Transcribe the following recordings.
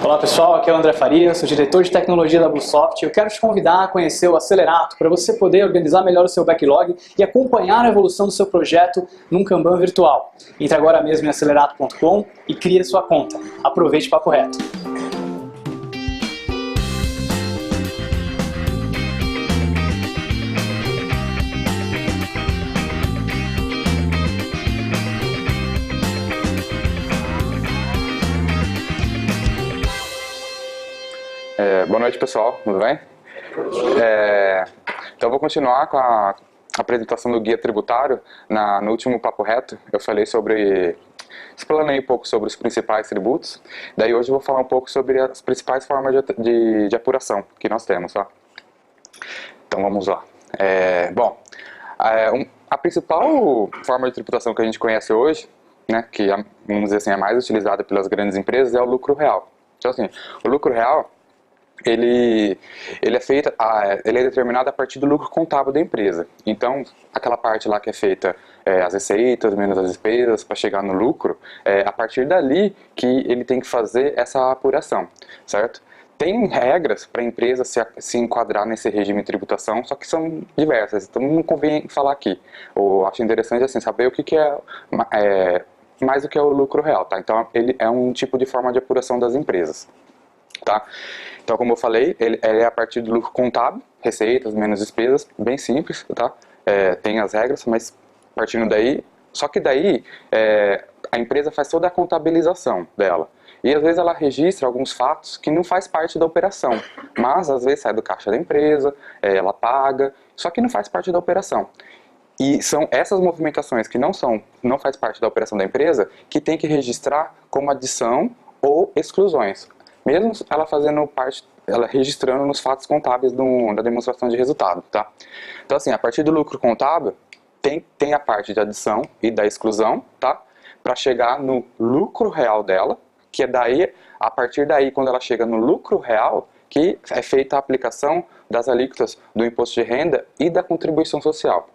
Olá pessoal, aqui é o André Faria, sou diretor de tecnologia da Bluesoft. Eu quero te convidar a conhecer o Acelerato para você poder organizar melhor o seu backlog e acompanhar a evolução do seu projeto num Kanban virtual. Entre agora mesmo em acelerato.com e crie sua conta. Aproveite o papo reto. Boa noite pessoal, tudo bem? Então eu vou continuar com a apresentação do guia tributário. No último papo reto eu falei explanei um pouco sobre os principais tributos. Daí hoje eu vou falar um pouco sobre as principais formas de apuração que nós temos, tá? Então vamos lá. A principal forma de tributação que a gente conhece hoje, né, que vamos dizer assim, é mais utilizada pelas grandes empresas, é o lucro real. Então assim, o lucro real ele é determinado a partir do lucro contábil da empresa. Então, aquela parte lá que é feita as receitas menos as despesas para chegar no lucro, a partir dali que ele tem que fazer essa apuração, certo? Tem regras para a empresa se enquadrar nesse regime de tributação, só que são diversas, então não convém falar aqui. Eu acho interessante assim, saber o que é mais do que é o lucro real, tá? Então, ele é um tipo de forma de apuração das empresas. Tá? Então, como eu falei, ele é a partir do lucro contábil, receitas menos despesas, bem simples, tá? Tem as regras, mas partindo daí, só que daí a empresa faz toda a contabilização dela. E às vezes ela registra alguns fatos que não faz parte da operação, mas às vezes sai do caixa da empresa, ela paga, só que não faz parte da operação. E são essas movimentações que não faz parte da operação da empresa que tem que registrar como adição ou exclusões. Mesmo ela registrando nos fatos contábeis da demonstração de resultado, tá? Então assim, a partir do lucro contábil, tem a parte de adição e da exclusão, tá? Para chegar no lucro real dela, que é daí, a partir daí, quando ela chega no lucro real, que é feita a aplicação das alíquotas do imposto de renda e da contribuição social.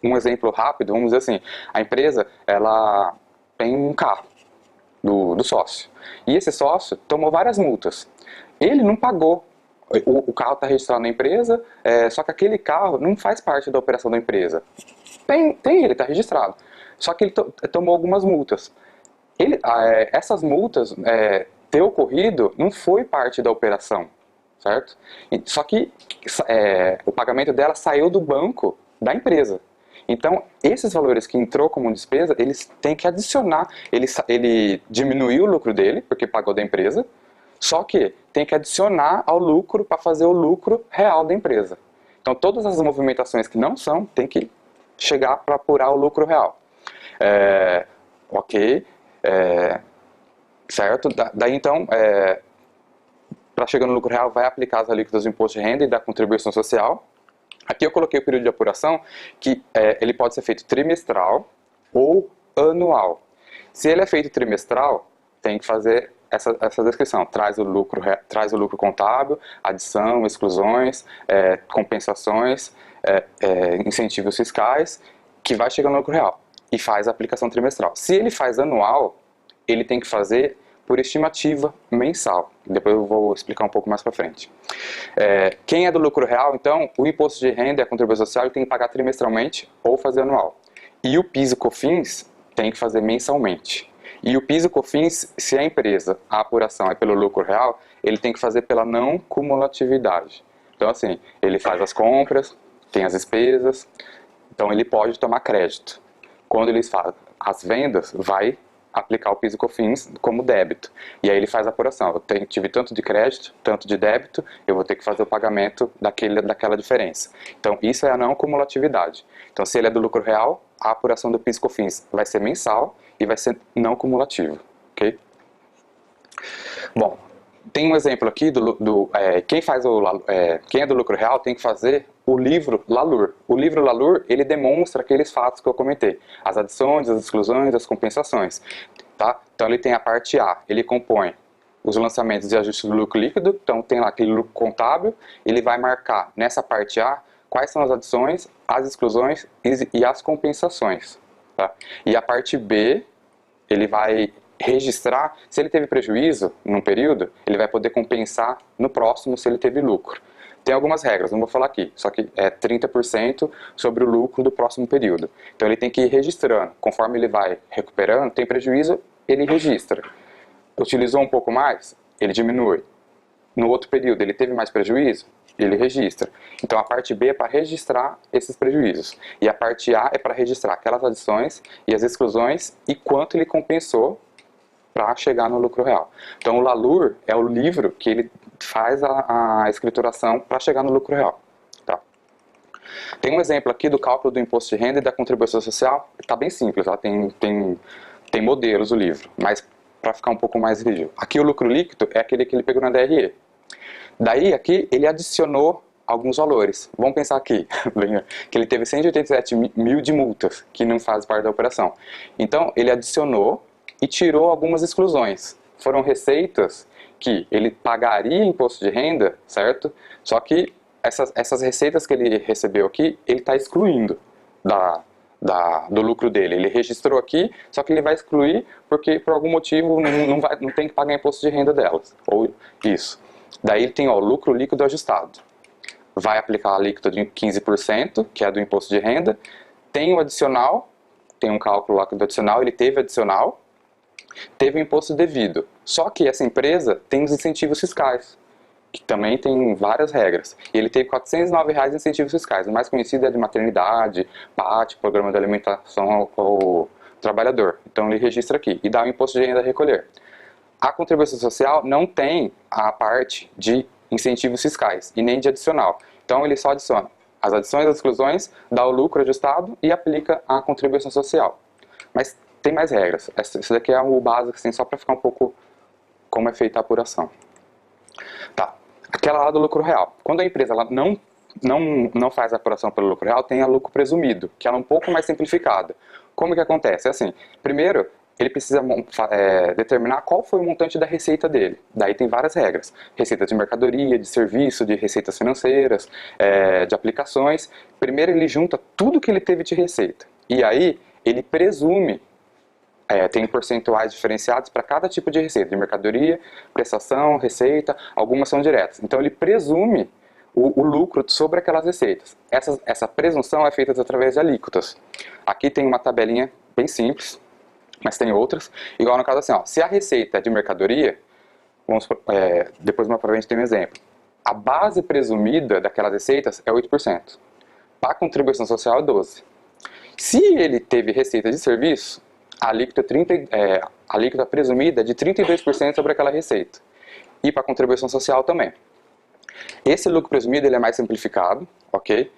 Um exemplo rápido, vamos dizer assim, a empresa, ela tem um carro do sócio. E esse sócio tomou várias multas. Ele não pagou. O carro está registrado na empresa, só que aquele carro não faz parte da operação da empresa. Ele está registrado. Só que ele tomou algumas multas. Essas multas ter ocorrido não foi parte da operação, certo? Só que o pagamento dela saiu do banco da empresa. Então, esses valores que entrou como despesa, eles têm que adicionar. Ele diminuiu o lucro dele, porque pagou da empresa, só que tem que adicionar ao lucro para fazer o lucro real da empresa. Então, todas as movimentações que não são, tem que chegar para apurar o lucro real. Certo? Daí, então, para chegar no lucro real, vai aplicar as alíquotas do imposto de renda e da contribuição social. Aqui eu coloquei o período de apuração, que ele pode ser feito trimestral ou anual. Se ele é feito trimestral, tem que fazer essa descrição. Traz o lucro contábil, adição, exclusões, compensações, incentivos fiscais, que vai chegar no lucro real. E faz a aplicação trimestral. Se ele faz anual, ele tem que fazer por estimativa mensal. Depois eu vou explicar um pouco mais para frente. Quem é do lucro real, então, o imposto de renda e a contribuição social ele tem que pagar trimestralmente ou fazer anual. E o PIS e COFINS tem que fazer mensalmente. E o PIS e COFINS, se a empresa, a apuração é pelo lucro real, ele tem que fazer pela não cumulatividade. Então assim, ele faz as compras, tem as despesas, então ele pode tomar crédito. Quando ele faz as vendas, vai aplicar o PIS e COFINS como débito. E aí ele faz a apuração. Eu tive tanto de crédito, tanto de débito, eu vou ter que fazer o pagamento daquela diferença. Então isso é a não cumulatividade. Então se ele é do lucro real, a apuração do PIS e COFINS vai ser mensal e vai ser não cumulativo. Ok? Bom, tem um exemplo aqui quem é do lucro real tem que fazer o livro LALUR. O livro LALUR, ele demonstra aqueles fatos que eu comentei. As adições, as exclusões, as compensações. Tá? Então ele tem a parte A, ele compõe os lançamentos e ajustes do lucro líquido. Então tem lá aquele lucro contábil, ele vai marcar nessa parte A quais são as adições, as exclusões e as compensações. Tá? E a parte B, ele vai registrar, se ele teve prejuízo num período, ele vai poder compensar no próximo se ele teve lucro. Tem algumas regras, não vou falar aqui, só que é 30% sobre o lucro do próximo período. Então ele tem que ir registrando, conforme ele vai recuperando, tem prejuízo, ele registra. Utilizou um pouco mais, ele diminui. No outro período ele teve mais prejuízo, ele registra. Então a parte B é para registrar esses prejuízos. E a parte A é para registrar aquelas adições e as exclusões e quanto ele compensou para chegar no lucro real. Então o LALUR é o livro que ele faz a escrituração para chegar no lucro real. Tá? Tem um exemplo aqui do cálculo do imposto de renda e da contribuição social. Está bem simples, tá? Tem modelos o livro, mas para ficar um pouco mais rígido. Aqui o lucro líquido é aquele que ele pegou na DRE. Daí aqui ele adicionou alguns valores. Vamos pensar aqui, que ele teve 187 mil de multas, que não faz parte da operação. Então ele adicionou e tirou algumas exclusões. Foram receitas que ele pagaria imposto de renda, certo? Só que essas receitas que ele recebeu aqui, ele está excluindo do lucro dele. Ele registrou aqui, só que ele vai excluir porque por algum motivo não tem que pagar imposto de renda delas. Ou isso. Daí ele tem o lucro líquido ajustado. Vai aplicar a alíquota de 15%, que é do imposto de renda. Tem o adicional, tem um cálculo lá do adicional, ele teve adicional. Teve o imposto devido. Só que essa empresa tem os incentivos fiscais, que também tem várias regras. E ele teve R$ 409 em incentivos fiscais. O mais conhecido é de maternidade, PAT, Programa de Alimentação ao Trabalhador. Então ele registra aqui e dá o imposto de renda a recolher. A contribuição social não tem a parte de incentivos fiscais e nem de adicional. Então ele só adiciona as adições e as exclusões, dá o lucro ajustado e aplica a contribuição social. Mas tem mais regras. Esse daqui é o básico, assim, só para ficar um pouco como é feita a apuração. Tá. Aquela lá do lucro real. Quando a empresa ela não faz a apuração pelo lucro real, tem a lucro presumido, que ela é um pouco mais simplificada. Como que acontece? É assim, primeiro, ele precisa determinar qual foi o montante da receita dele. Daí tem várias regras. Receita de mercadoria, de serviço, de receitas financeiras, de aplicações. Primeiro ele junta tudo que ele teve de receita. E aí ele presume tem percentuais diferenciados para cada tipo de receita, de mercadoria, prestação, receita, algumas são diretas. Então ele presume o lucro sobre aquelas receitas. Essa presunção é feita através de alíquotas. Aqui tem uma tabelinha bem simples, mas tem outras. Igual no caso assim, ó, se a receita é de mercadoria, depois mais para frente tem um exemplo. A base presumida daquelas receitas é 8%. Para a contribuição social é 12%. Se ele teve receita de serviço, a alíquota presumida é de 32% sobre aquela receita. E para a contribuição social também. Esse lucro presumido ele é mais simplificado, ok?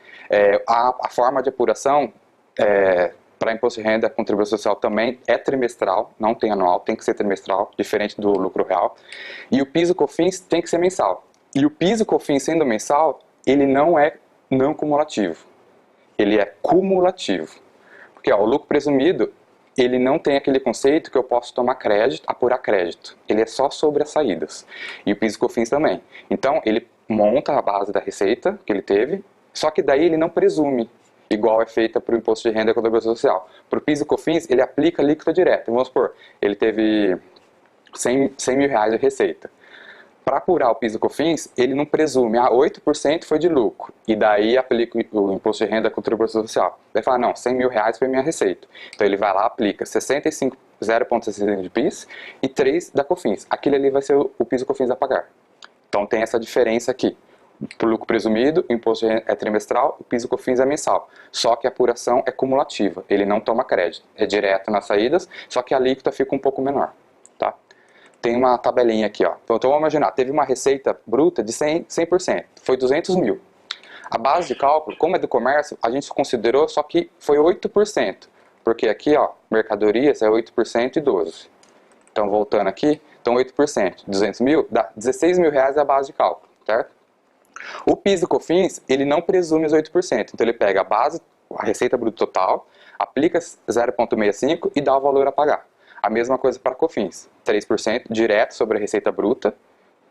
A forma de apuração para imposto de renda e contribuição social também é trimestral, não tem anual, tem que ser trimestral, diferente do lucro real. E o PIS e COFINS tem que ser mensal. E o PIS e COFINS sendo mensal, ele não é não cumulativo. Ele é cumulativo. Porque o lucro presumido, ele não tem aquele conceito que eu posso tomar crédito, apurar crédito. Ele é só sobre as saídas. E o PIS e COFINS também. Então, ele monta a base da receita que ele teve, só que daí ele não presume, igual é feita para o imposto de renda e contribuição social. Para o PIS e COFINS, ele aplica alíquota direta. Vamos supor, ele teve 100 mil reais de receita. Para apurar o PIS e COFINS, ele não presume, 8% foi de lucro, e daí aplica o imposto de renda e contribuição social. Ele fala, não, 100 mil reais foi minha receita. Então ele vai lá, aplica 0,65 de PIS e 3 da COFINS. Aquilo ali vai ser o PIS e COFINS a pagar. Então tem essa diferença aqui. Para o lucro presumido, o imposto de renda é trimestral, o PIS e COFINS é mensal. Só que a apuração é cumulativa, ele não toma crédito. É direto nas saídas, só que a alíquota fica um pouco menor. Tá? Tem uma tabelinha aqui, ó. Então vamos imaginar, teve uma receita bruta de 100%, foi 200 mil. A base de cálculo, como é do comércio, a gente considerou só que foi 8%, porque aqui, ó, mercadorias é 8% e 12%. Então voltando aqui, então 8%, 200 mil, dá 16 mil reais a base de cálculo, certo? O PIS e COFINS, ele não presume os 8%, então ele pega a base, a receita bruta total, aplica 0,65 e dá o valor a pagar. A mesma coisa para COFINS, 3% direto sobre a receita bruta,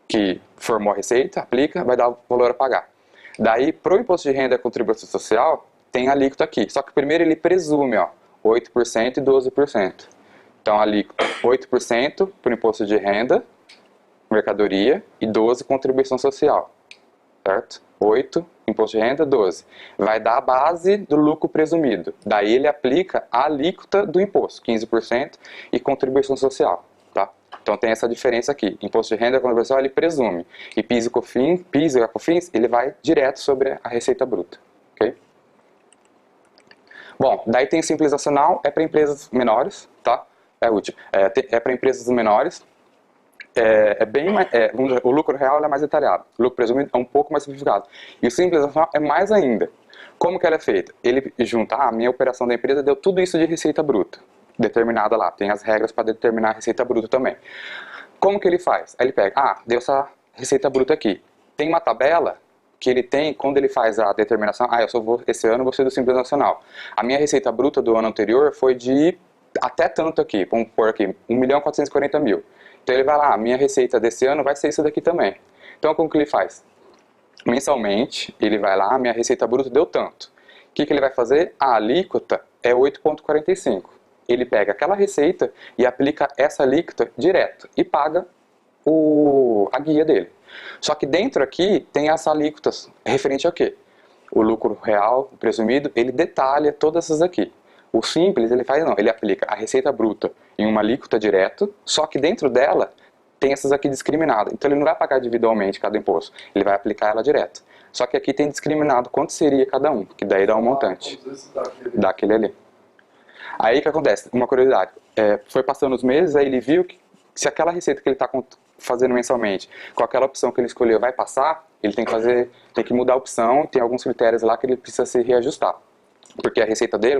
que formou a receita, aplica, vai dar o valor a pagar. Daí, para o imposto de renda e contribuição social, tem a alíquota aqui. Só que primeiro ele presume, ó, 8% e 12%. Então, ali 8% para o imposto de renda, mercadoria, e 12% contribuição social, certo? 8, imposto de renda, 12. Vai dar a base do lucro presumido. Daí ele aplica a alíquota do imposto, 15%, e contribuição social, tá? Então tem essa diferença aqui. Imposto de renda, contribuição, ele presume. E PIS e COFINS, ele vai direto sobre a receita bruta, ok? Bom, daí tem Simples Nacional, é para empresas menores, tá? É útil. É para empresas menores. Vamos dizer, o lucro real é mais detalhado, o lucro presumido é um pouco mais simplificado. E o Simples Nacional é mais ainda. Como que ela é feita? Ele junta, a minha operação da empresa deu tudo isso de receita bruta, determinada lá, tem as regras para determinar a receita bruta também. Como que ele faz? Aí ele pega, deu essa receita bruta aqui. Tem uma tabela que ele tem, quando ele faz a determinação, esse ano vou ser do Simples Nacional. A minha receita bruta do ano anterior foi de até tanto aqui, vamos pôr aqui, 1.440.000. Então ele vai lá, a minha receita desse ano vai ser isso daqui também. Então como que ele faz? Mensalmente, ele vai lá, a minha receita bruta deu tanto. O que ele vai fazer? A alíquota é 8,45. Ele pega aquela receita e aplica essa alíquota direto e paga a guia dele. Só que dentro aqui tem as alíquotas referente ao quê? O lucro real, o presumido, ele detalha todas essas aqui. O Simples, ele faz não, ele aplica a receita bruta em uma alíquota direto, só que dentro dela tem essas aqui discriminadas. Então ele não vai pagar individualmente cada imposto, ele vai aplicar ela direto. Só que aqui tem discriminado quanto seria cada um, que daí dá um montante daquele ali. Aí o que acontece? Uma curiosidade, foi passando os meses, aí ele viu que se aquela receita que ele está fazendo mensalmente, com aquela opção que ele escolheu vai passar, ele tem que mudar a opção, tem alguns critérios lá que ele precisa se reajustar. Porque a receita dele,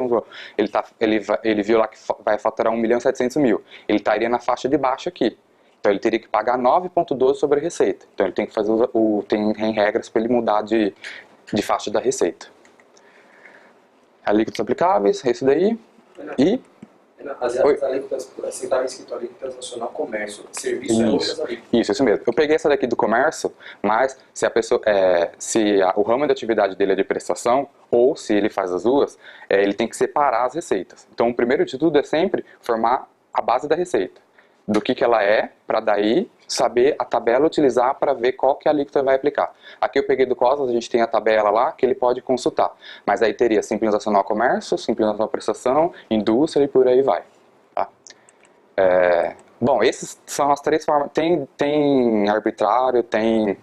ele viu lá que vai faturar 1.700.000. Ele estaria na faixa de baixo aqui. Então ele teria que pagar 9,12 sobre a receita. Então ele tem que fazer tem regras para ele mudar de faixa da receita. Alíquotas aplicáveis, esse daí. E as alíquotas, assim estava escrito alíquotas nacional comércio, serviço é outras alíquotas. Isso mesmo. Eu peguei essa daqui do comércio, mas se a pessoa, o ramo de atividade dele é de prestação, ou se ele faz as duas, ele tem que separar as receitas. Então o primeiro de tudo é sempre formar a base da receita, do que ela é, para daí saber a tabela utilizar para ver qual que a alíquota vai aplicar. Aqui eu peguei do COSAS, a gente tem a tabela lá que ele pode consultar. Mas aí teria Simples Nacional Comércio, Simples Nacional Prestação, Indústria e por aí vai. Tá? Bom, essas são as três formas. Tem arbitrário, tem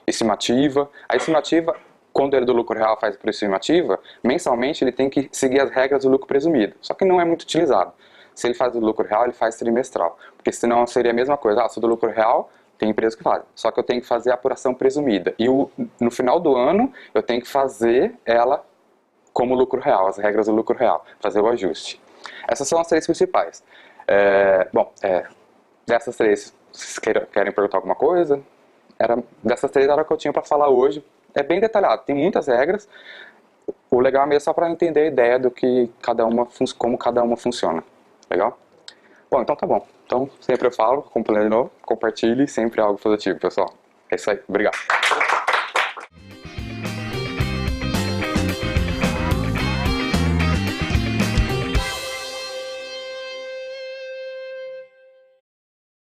estimativa. A estimativa, quando ele do lucro real faz por estimativa, mensalmente ele tem que seguir as regras do lucro presumido. Só que não é muito utilizado. Se ele faz do lucro real, ele faz trimestral. Porque senão seria a mesma coisa. Se do lucro real, tem empresas que fazem. Só que eu tenho que fazer a apuração presumida. E no final do ano, eu tenho que fazer ela como lucro real, as regras do lucro real. Fazer o ajuste. Essas são as três principais. Dessas três, vocês querem perguntar alguma coisa? Dessas três era o que eu tinha para falar hoje. É bem detalhado, tem muitas regras. O legal mesmo é só para entender a ideia do que como cada uma funciona. Legal? Bom, então tá bom. Então, sempre eu falo, compartilhe, sempre algo positivo, pessoal. É isso aí. Obrigado.